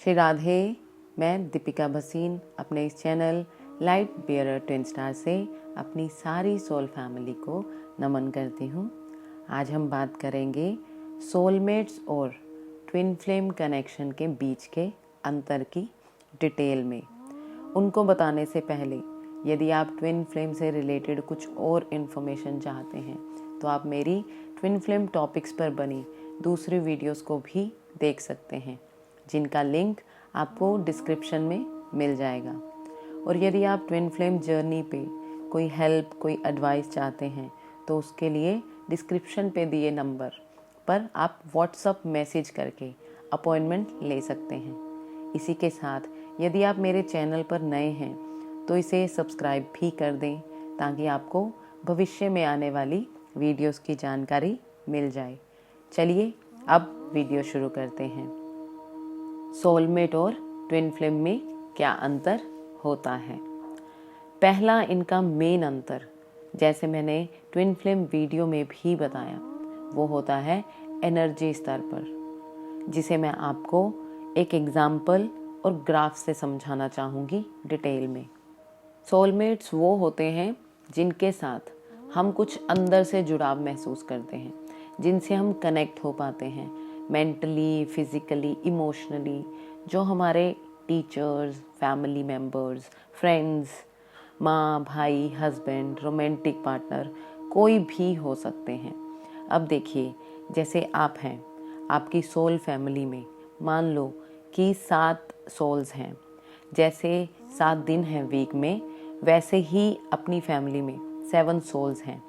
श्री राधे। मैं दीपिका भसीन अपने इस channel light bearer twin star से अपनी सारी सोल फैमिली को नमन करती हूँ। आज हम बात करेंगे सोलमेट्स और ट्विन फ्लेम कनेक्शन के बीच के अंतर की डिटेल में। उनको बताने से पहले यदि आप ट्विन फ्लेम से रिलेटेड कुछ और इन्फॉर्मेशन चाहते हैं तो आप मेरी ट्विन फ्लेम टॉपिक्स पर बनी दूसरी वीडियोस को भी देख सकते हैं, जिनका लिंक आपको डिस्क्रिप्शन में मिल जाएगा। और यदि आप ट्विन फ्लेम जर्नी पे कोई हेल्प, कोई एडवाइस चाहते हैं तो उसके लिए डिस्क्रिप्शन पे दिए नंबर पर आप व्हाट्सएप मैसेज करके अपॉइंटमेंट ले सकते हैं। इसी के साथ यदि आप मेरे चैनल पर नए हैं तो इसे सब्सक्राइब भी कर दें ताकि आपको भविष्य में आने वाली वीडियोस की जानकारी मिल जाए। चलिए अब वीडियो शुरू करते हैं। सोलमेट और ट्विन फ्लेम में क्या अंतर होता है? पहला इनका मेन अंतर, जैसे मैंने ट्विन फ्लेम वीडियो में भी बताया, वो होता है एनर्जी स्तर पर, जिसे मैं आपको एक एग्जाम्पल और ग्राफ से समझाना चाहूँगी डिटेल में। सोलमेट्स वो होते हैं जिनके साथ हम कुछ अंदर से जुड़ाव महसूस करते हैं, जिनसे हम कनेक्ट हो पाते हैं मेंटली, फिजिकली, इमोशनली। जो हमारे टीचर्स, फैमिली मेम्बर्स, फ्रेंड्स, माँ, भाई, हस्बैंड, रोमांटिक पार्टनर कोई भी हो सकते हैं। अब देखिए, जैसे आप हैं, आपकी सोल फैमिली में मान लो कि 7 सोल्स हैं। जैसे 7 दिन हैं वीक में, वैसे ही अपनी फैमिली में 7 सोल्स हैं।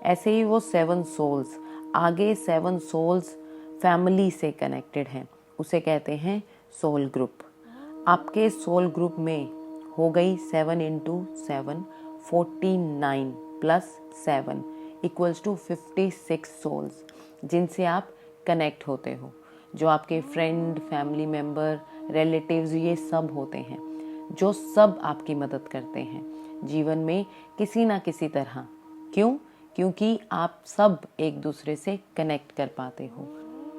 ऐसे ही वो 7 सोल्स आगे 7 सोल्स फैमिली से कनेक्टेड हैं, उसे कहते हैं सोल ग्रुप। आपके सोल ग्रुप में हो गई 7 × 7 49 प्लस 7 इक्वल्स टू 56 सोल्स, जिनसे आप कनेक्ट होते हो। जो आपके फ्रेंड, फैमिली मेम्बर, रिलेटिव्स, ये सब होते हैं, जो सब आपकी मदद करते हैं जीवन में किसी ना किसी तरह। क्यों? क्योंकि आप सब एक दूसरे से कनेक्ट कर पाते हो।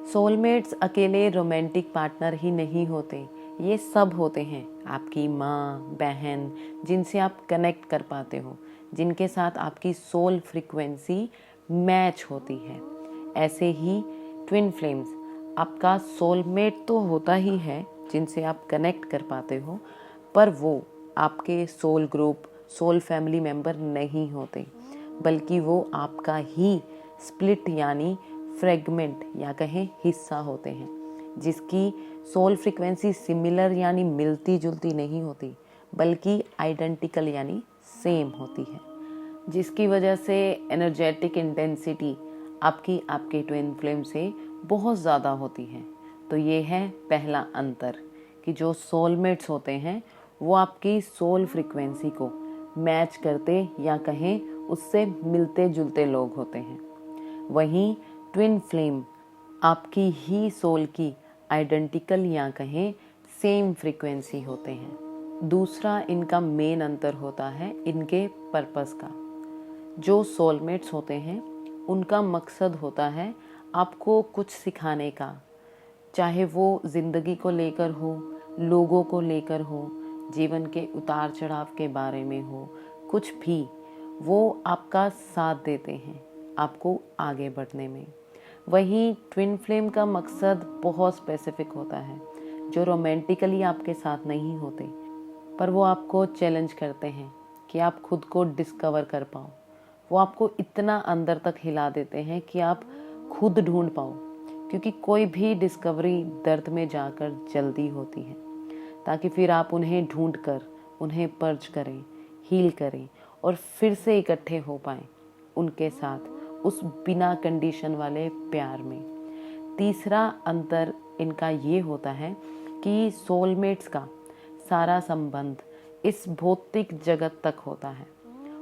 सोलमेट्स अकेले रोमांटिक पार्टनर ही नहीं होते, ये सब होते हैं आपकी माँ, बहन, जिनसे आप कनेक्ट कर पाते हो, जिनके साथ आपकी सोल फ्रीक्वेंसी मैच होती है। ऐसे ही ट्विन फ्लेम्स आपका सोलमेट तो होता ही है, जिनसे आप कनेक्ट कर पाते हो, पर वो आपके sole group, sole family member नहीं होते, बल्कि वो आपका ही स्प्लिट यानी फ्रेगमेंट या कहें हिस्सा होते हैं, जिसकी सोल फ्रीक्वेंसी सिमिलर यानी मिलती जुलती नहीं होती, बल्कि आइडेंटिकल यानी सेम होती है, जिसकी वजह से एनर्जेटिक इंटेंसिटी आपके ट्विन फ्लेम से बहुत ज़्यादा होती है। तो ये है पहला अंतर कि जो सोलमेट्स होते हैं वो आपकी सोल फ्रीक्वेंसी को मैच करते या कहें उससे मिलते जुलते लोग होते हैं। वहीं ट्विन फ्लेम आपकी ही सोल की आइडेंटिकल या कहें सेम फ्रीक्वेंसी होते हैं। दूसरा इनका मेन अंतर होता है इनके पर्पस का। जो सोलमेट्स होते हैं उनका मकसद होता है आपको कुछ सिखाने का, चाहे वो ज़िंदगी को लेकर हो, लोगों को लेकर हो, जीवन के उतार चढ़ाव के बारे में हो, कुछ भी, वो आपका साथ देते हैं आपको आगे बढ़ने में। वहीं ट्विन फ्लेम का मकसद बहुत स्पेसिफिक होता है, जो रोमांटिकली आपके साथ नहीं होते, पर वो आपको चैलेंज करते हैं कि आप खुद को डिस्कवर कर पाओ। वो आपको इतना अंदर तक हिला देते हैं कि आप खुद ढूंढ पाओ, क्योंकि कोई भी डिस्कवरी दर्द में जाकर जल्दी होती है, ताकि फिर आप उन्हें ढूंढ कर उन्हें पर्ज करें, हील करें और फिर से इकट्ठे हो पाएं उनके साथ उस बिना कंडीशन वाले प्यार में। तीसरा अंतर इनका ये होता है कि सोलमेट्स का सारा संबंध इस भौतिक जगत तक होता है।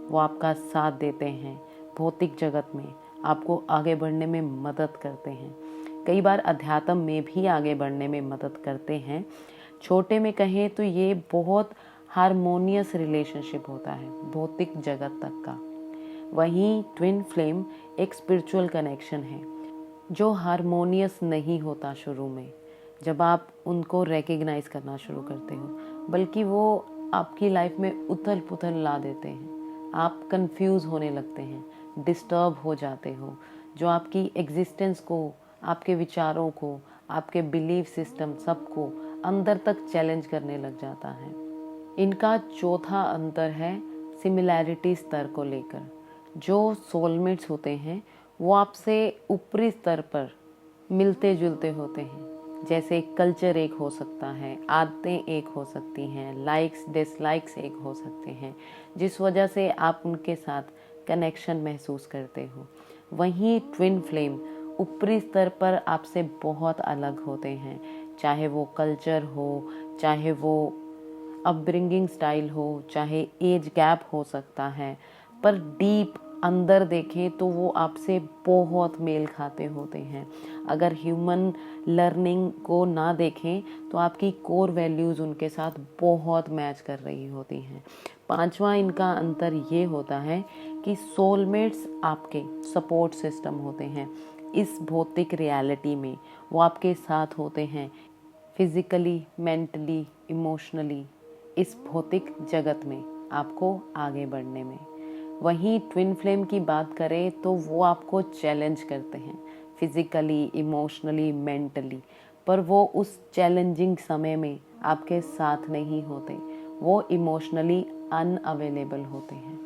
वो आपका साथ देते हैं भौतिक जगत में, आपको आगे बढ़ने में मदद करते हैं, कई बार अध्यात्म में भी आगे बढ़ने में मदद करते हैं। छोटे में कहें तो ये बहुत हारमोनियस रिलेशनशिप होता है भौतिक जगत तक का। वहीं ट्विन फ्लेम एक स्पिरिचुअल कनेक्शन है जो हारमोनियस नहीं होता शुरू में, जब आप उनको रिकग्नाइज करना शुरू करते हो, बल्कि वो आपकी लाइफ में उथल पुथल ला देते हैं। आप कंफ्यूज होने लगते हैं, डिस्टर्ब हो जाते हो, जो आपकी एग्जिस्टेंस को, आपके विचारों को, आपके बिलीफ सिस्टम सबको अंदर तक चैलेंज करने लग जाता है। इनका चौथा अंतर है सिमिलैरिटी स्तर को लेकर। जो सोलमेट्स होते हैं वो आपसे ऊपरी स्तर पर मिलते जुलते होते हैं, जैसे कल्चर एक हो सकता है, आदतें एक हो सकती हैं, लाइक्स डिसलाइक्स एक हो सकते हैं, जिस वजह से आप उनके साथ कनेक्शन महसूस करते हो। वहीं ट्विन फ्लेम ऊपरी स्तर पर आपसे बहुत अलग होते हैं, चाहे वो कल्चर हो, चाहे वो अपब्रिंगिंग स्टाइल हो, चाहे एज गैप हो सकता है, पर डीप अंदर देखें तो वो आपसे बहुत मेल खाते होते हैं। अगर ह्यूमन लर्निंग को ना देखें तो आपकी कोर वैल्यूज़ उनके साथ बहुत मैच कर रही होती हैं। पांचवा इनका अंतर ये होता है कि सोलमेट्स आपके सपोर्ट सिस्टम होते हैं। इस भौतिक रियलिटी में वो आपके साथ होते हैं, फिजिकली, मेंटली, इमोशनली, इस भौतिक जगत में आपको आगे बढ़ने में। वहीं ट्विन फ्लेम की बात करें तो वो आपको चैलेंज करते हैं, फिजिकली, इमोशनली, मेंटली, पर वो उस चैलेंजिंग समय में आपके साथ नहीं होते, वो इमोशनली अनअवेलेबल होते हैं।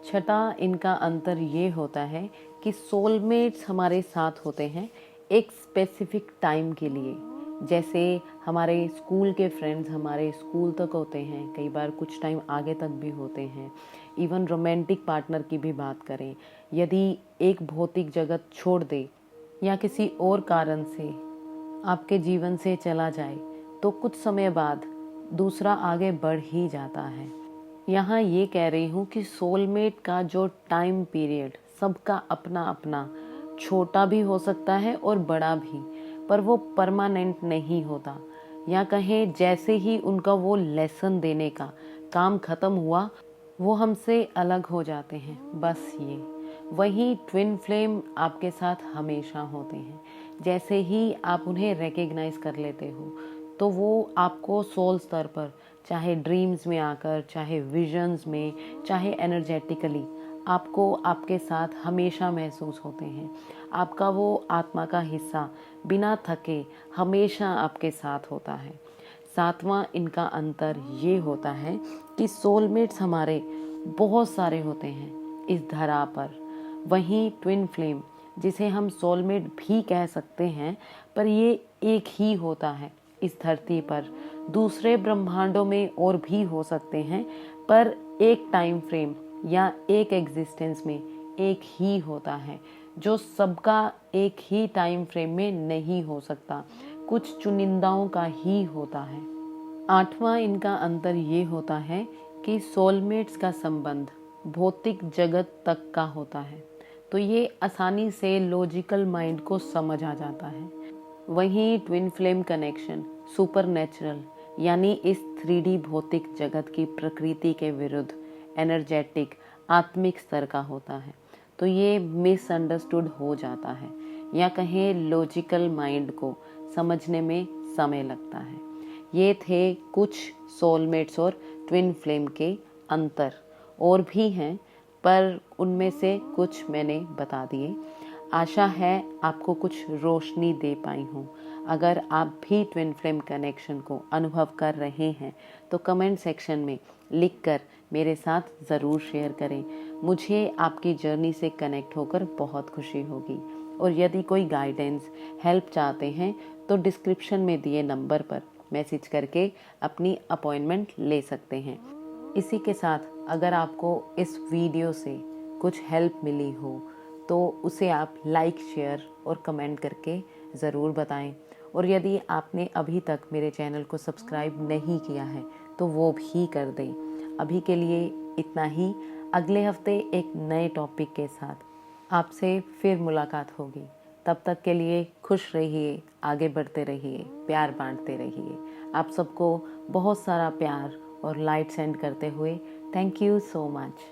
छठा इनका अंतर ये होता है कि सोलमेट्स हमारे साथ होते हैं एक स्पेसिफिक टाइम के लिए। जैसे हमारे स्कूल के फ्रेंड्स हमारे स्कूल तक होते हैं, कई बार कुछ टाइम आगे तक भी होते हैं। इवन रोमांटिक पार्टनर की भी बात करें, यदि एक भौतिक जगत छोड़ दे या किसी और कारण से आपके जीवन से चला जाए तो कुछ समय बाद दूसरा आगे बढ़ ही जाता है। यहाँ ये कह रही हूँ कि सोलमेट का जो टाइम पीरियड सबका अपना अपना, छोटा भी हो सकता है और बड़ा भी, पर वो परमानेंट नहीं होता। या कहें जैसे ही उनका वो लेसन देने का काम खत्म हुआ वो हमसे अलग हो जाते हैं, बस ये। वहीं ट्विन फ्लेम आपके साथ हमेशा होते हैं। जैसे ही आप उन्हें रिकग्नाइज कर लेते हो तो वो आपको सोल स्तर पर, चाहे ड्रीम्स में आकर, चाहे विजन्स में, चाहे एनर्जेटिकली, आपको आपके साथ हमेशा महसूस होते हैं। आपका वो आत्मा का हिस्सा बिना थके हमेशा आपके साथ होता है। सातवां इनका अंतर ये होता है कि सोलमेट्स हमारे बहुत सारे होते हैं इस धरा पर। वहीं ट्विन फ्लेम, जिसे हम सोलमेट भी कह सकते हैं, पर ये एक ही होता है इस धरती पर। दूसरे ब्रह्मांडों में और भी हो सकते हैं, पर एक टाइम फ्रेम या एक एग्जिस्टेंस में एक ही होता है, जो सबका एक ही टाइम फ्रेम में नहीं हो सकता, कुछ चुनिंदाओं का ही होता है। आठवां इनका अंतर ये होता है कि सोलमेट्स का संबंध भौतिक जगत तक का होता है, तो ये आसानी से लॉजिकल माइंड को समझ आ जाता है। वहीं ट्विन फ्लेम कनेक्शन सुपरनेचुरल, यानी इस 3D भौतिक जगत की प्रकृति के विरुद्ध एनर्जेटिक, आत्मिक स्तर का होता है, तो ये मिसअंडरस्टूड हो जाता है, या कहें लॉजिकल माइंड को समझने में समय लगता है। ये थे कुछ सोलमेट्स और ट्विन फ्लेम के अंतर, और भी हैं, पर उनमें से कुछ मैंने बता दिए। आशा है आपको कुछ रोशनी दे पाई हूँ। अगर आप भी ट्विन फ्लेम कनेक्शन को अनुभव कर रहे हैं तो कमेंट सेक्शन में लिखकर मेरे साथ ज़रूर शेयर करें। मुझे आपकी जर्नी से कनेक्ट होकर बहुत खुशी होगी। और यदि कोई गाइडेंस, हेल्प चाहते हैं तो डिस्क्रिप्शन में दिए नंबर पर मैसेज करके अपनी अपॉइंटमेंट ले सकते हैं। इसी के साथ अगर आपको इस वीडियो से कुछ हेल्प मिली हो तो उसे आप लाइक, शेयर और कमेंट करके ज़रूर बताएं। और यदि आपने अभी तक मेरे चैनल को सब्सक्राइब नहीं किया है तो वो भी कर दें। अभी के लिए इतना ही। अगले हफ्ते एक नए टॉपिक के साथ आपसे फिर मुलाकात होगी। तब तक के लिए खुश रहिए, आगे बढ़ते रहिए, प्यार बांटते रहिए। आप सबको बहुत सारा प्यार और लाइट सेंड करते हुए थैंक यू सो मच।